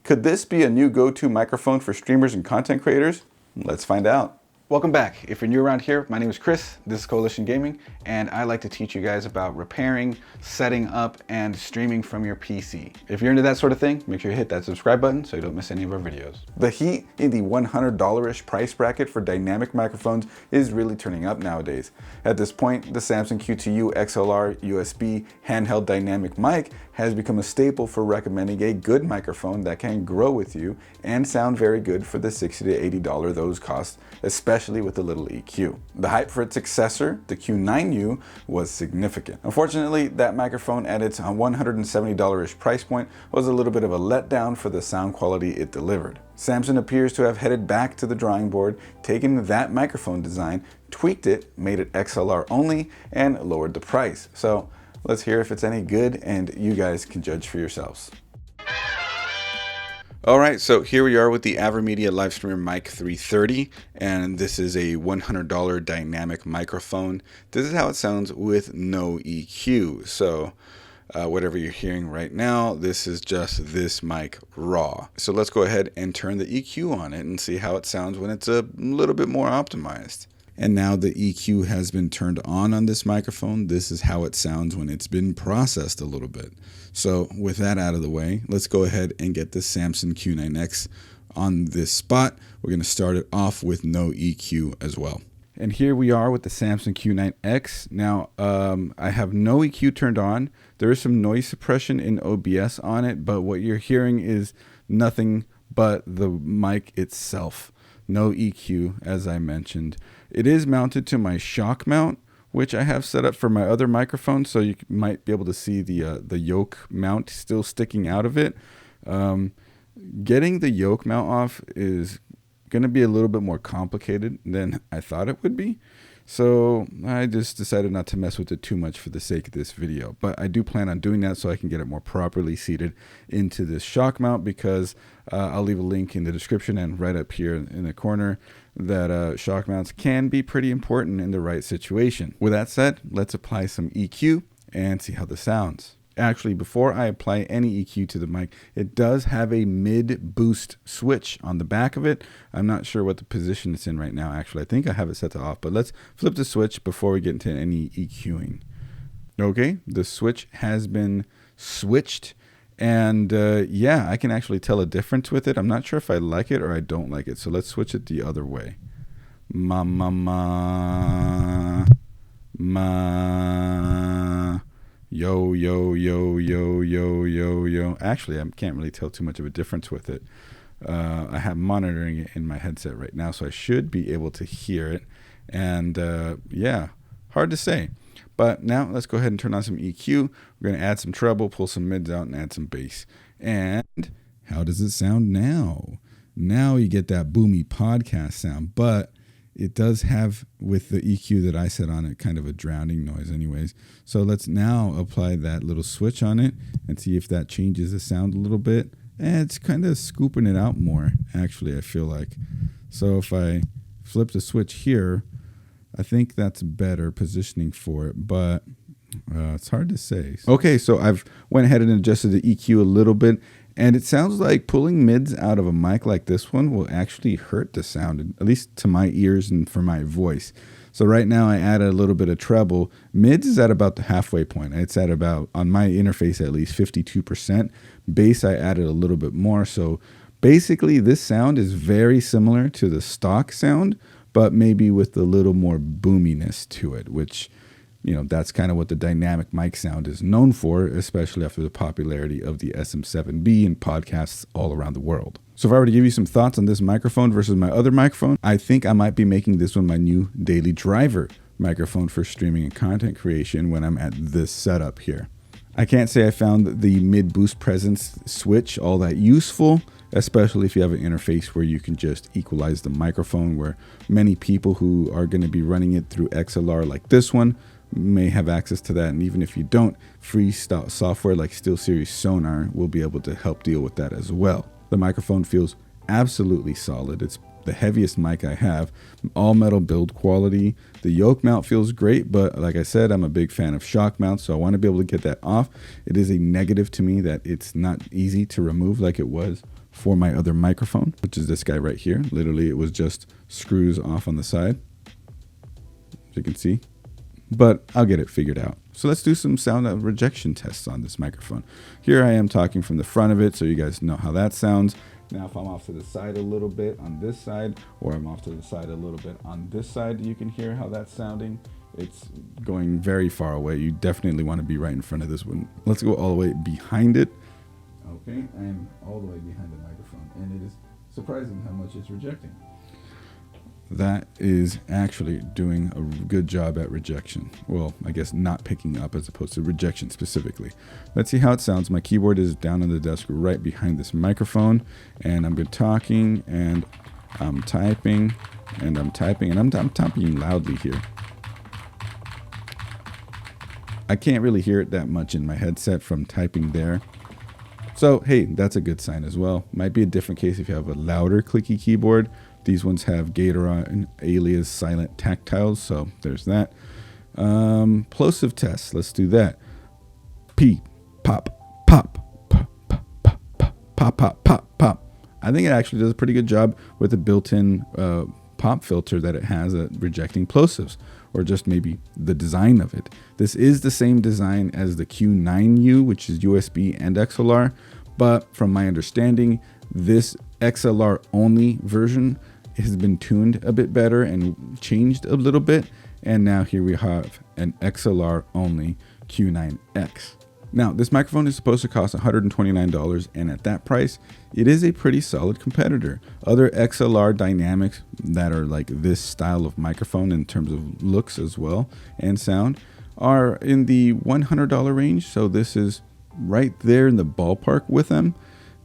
Could this be a new go-to microphone for streamers and content creators? Let's find out. Welcome back. If you're new around here, my name is Chris, this is Coalition Gaming, and I like to teach you guys about repairing, setting up, and streaming from your PC. If you're into that sort of thing, make sure you hit that subscribe button so you don't miss any of our videos. The heat in the $100-ish price bracket for dynamic microphones is really turning up nowadays. At this point, the Samson Q9U XLR USB handheld dynamic mic has become a staple for recommending a good microphone that can grow with you and sound very good for the $60 to $80 those cost, especially with a little EQ. The hype for its successor, the Q9U, was significant. Unfortunately, that microphone at its $170-ish price point was a little bit of a letdown for the sound quality it delivered. Samson appears to have headed back to the drawing board, taken that microphone design, tweaked it, made it XLR only, and lowered the price. So let's hear if it's any good, and you guys can judge for yourselves. Alright, so here we are with the AverMedia Livestream Mic 330, and this is a $100 dynamic microphone. This is how it sounds with no EQ. So whatever you're hearing right now, this is just this mic raw. So let's go ahead and turn the EQ on it and see how it sounds when it's a little bit more optimized. And now the EQ has been turned on this microphone. This is how it sounds when it's been processed a little bit. So with that out of the way, let's go ahead and get the Samson Q9X on this spot. We're going to start it off with no EQ as well. And here we are with the Samson Q9X. Now, I have no EQ turned on. There is some noise suppression in OBS on it, but what you're hearing is nothing but the mic itself. No EQ, as I mentioned. It is mounted to my shock mount, which I have set up for my other microphone, so you might be able to see the yoke mount still sticking out of it. Getting the yoke mount off is going to be a little bit more complicated than I thought it would be. So I just decided not to mess with it too much for the sake of this video. But I do plan on doing that so I can get it more properly seated into this shock mount, because I'll leave a link in the description and right up here in the corner that shock mounts can be pretty important in the right situation. With that said, let's apply some EQ and see how this sounds. Actually, before I apply any EQ to the mic, it does have a mid boost switch on the back of it. I'm not sure what the position it's in right now. Actually, I think I have it set to off, but let's flip the switch before we get into any EQing. Okay, the switch has been switched, and yeah, I can actually tell a difference with it. I'm not sure if I like it or I don't like it, so let's switch it the other way. Ma. Yo, yo, yo, yo, yo, yo, yo. Actually, I can't really tell too much of a difference with it. I have monitoring it in my headset right now, so I should be able to hear it. And yeah, hard to say. But now let's go ahead and turn on some EQ. We're going to add some treble, pull some mids out, and add some bass. And how does it sound now? Now you get that boomy podcast sound, but it does have, with the EQ that I set on it, kind of a drowning noise anyways. So let's now apply that little switch on it and see if that changes the sound a little bit. And it's kind of scooping it out more, actually, I feel like. So if I flip the switch here, I think that's better positioning for it, but it's hard to say. Okay, so I've went ahead and adjusted the EQ a little bit, and it sounds like pulling mids out of a mic like this one will actually hurt the sound, at least to my ears and for my voice. So right now I added a little bit of treble. Mids is at about the halfway point. It's at about, on my interface at least, 52%. Bass I added a little bit more. So basically this sound is very similar to the stock sound, but maybe with a little more boominess to it, which, you know, that's kind of what the dynamic mic sound is known for, especially after the popularity of the SM7B in podcasts all around the world. So if I were to give you some thoughts on this microphone versus my other microphone, I think I might be making this one my new daily driver microphone for streaming and content creation when I'm at this setup here. I can't say I found the mid boost presence switch all that useful, especially if you have an interface where you can just equalize the microphone, where many people who are going to be running it through XLR like this one may have access to that. And even if you don't, free software like SteelSeries Sonar will be able to help deal with that as well. The microphone feels absolutely solid. It's the heaviest mic I have. All metal build quality. The yoke mount feels great, but like I said, I'm a big fan of shock mounts, so I want to be able to get that off. It is a negative to me that it's not easy to remove like it was for my other microphone, which is this guy right here. Literally, it was just screws off on the side, as you can see, but I'll get it figured out. So let's do some sound rejection tests on this microphone. Here I am talking from the front of it, so you guys know how that sounds. Now if I'm off to the side a little bit on this side, or I'm off to the side a little bit on this side, you can hear how that's sounding. It's going very far away. You definitely want to be right in front of this one. Let's go all the way behind it. Okay, I am all the way behind the microphone, and it is surprising how much it's rejecting. That is actually doing a good job at rejection. Well, I guess not picking up as opposed to rejection specifically. Let's see how it sounds. My keyboard is down on the desk right behind this microphone, and I'm talking, and I'm typing, and I'm typing, and I'm typing loudly here. I can't really hear it that much in my headset from typing there. So, hey, that's a good sign as well. Might be a different case if you have a louder clicky keyboard. These ones have Gatoron, Alias, Silent, Tactiles, so there's that. Plosive tests, let's do that. P, pop, pop, pop, pop, pop, pop, pop, pop, pop. I think it actually does a pretty good job with the built-in pop filter that it has at rejecting plosives, or just maybe the design of it. This is the same design as the Q9U, which is USB and XLR, but from my understanding, this XLR only version has been tuned a bit better and changed a little bit, and now here we have an XLR only Q9X. Now this microphone is supposed to cost $129, and at that price it is a pretty solid competitor. Other XLR dynamics that are like this style of microphone in terms of looks as well and sound are in the $100 range, so this is right there in the ballpark with them.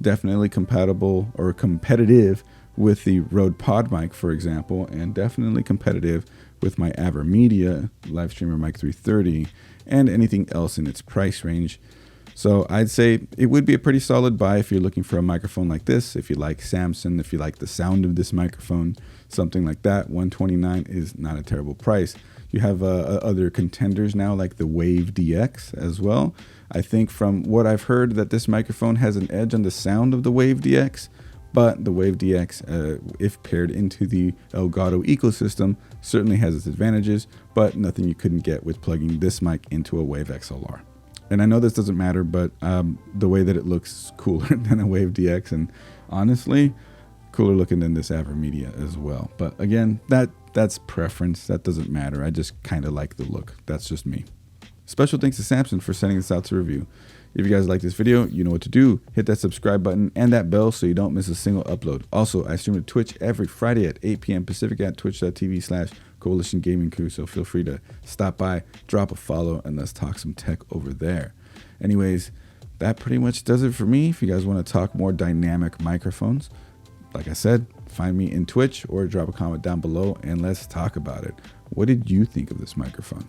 Definitely compatible or competitive with the Rode Pod mic, for example, and definitely competitive with my AverMedia Livestream Mic 330 and anything else in its price range. So I'd say it would be a pretty solid buy if you're looking for a microphone like this. If you like Samson, if you like the sound of this microphone, something like that, $129 is not a terrible price. You have other contenders now like the Wave DX as well. I think from what I've heard that this microphone has an edge on the sound of the Wave DX, but the Wave DX, if paired into the Elgato ecosystem, certainly has its advantages, but nothing you couldn't get with plugging this mic into a Wave XLR. And I know this doesn't matter, but the way that it looks cooler than a Wave DX, and honestly, cooler looking than this AverMedia as well. But again, that's preference. That doesn't matter. I just kind of like the look. That's just me. Special thanks to Samson for sending this out to review. If you guys like this video, you know what to do. Hit that subscribe button and that bell so you don't miss a single upload. Also, I stream to Twitch every Friday at 8 p.m. Pacific at twitch.tv/Coalition Gaming Crew. So feel free to stop by, drop a follow, and let's talk some tech over there. Anyways, that pretty much does it for me. If you guys want to talk more dynamic microphones, like I said, find me in Twitch or drop a comment down below and let's talk about it. What did you think of this microphone?